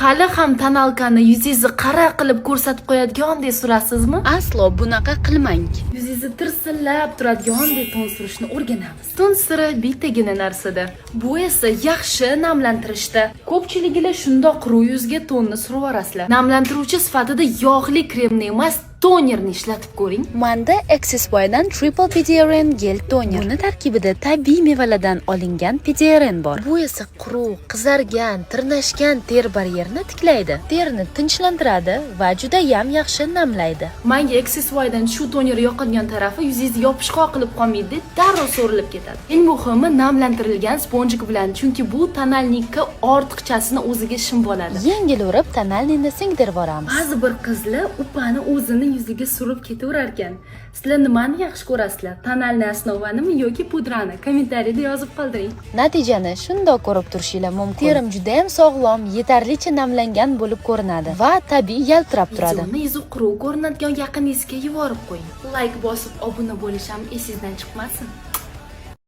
hali ham tonalkani yuzingizni qara qilib ko'rsatib qo'yadigandek surasizmi? Aslo bunaqa qilmang. Yuzingizni tirsillab turadiganday ton surishni o'rganamiz. Ton siri bittagina narsada. Bu esa yaxshi namlantirishda. Ko'pchiligilar shundoq quruq yuzga tonni surib yuborasizlar. Namlantiruvchi sifatida yog'li kremni emas, tonerni ishlatib ko'ring. Manda Accessboy'dan Triple PDRN gel toner. Buni tarkibida tabiiy mevalardan olingan PDRN bor. Bu esa quruq, qizargan, tirnashgan ter baryerini tiklaydi. Terni tinchlantiradi va juda ham yaxshi namlaydi. Menga Accessboy'dan shu toner yoqadigan tarafi yuzingizni yopishqoq qilib qolmaydi, darrov so'rilib ketadi. Eng muhimi namlantirilgan sponjik bilan, chunki bu tonalnikka ortiqchasini o'ziga shimib oladi. Yengil urib tonalnikni singdirib boramiz. Ba'zi bir qizlar upani o'zini yuziga surib ketaverar ekan. Sizlar nimani yaxshi ko'rasizlar? Tonalni osnovanimi yoki pudrani? Kommentariyada yozib qoldiring. Natijani shundoq ko'rib turishinglar mumkin. Terim juda ham sog'lom, yetarlicha namlangan bo'lib ko'rinadi va tabiiy yaltirab turadi. Videoni yuzi quruq ko'rinadigan yaqiningizga yuborib qo'ying. Like bosib obuna bo'lish ham esingizdan chiqmasin.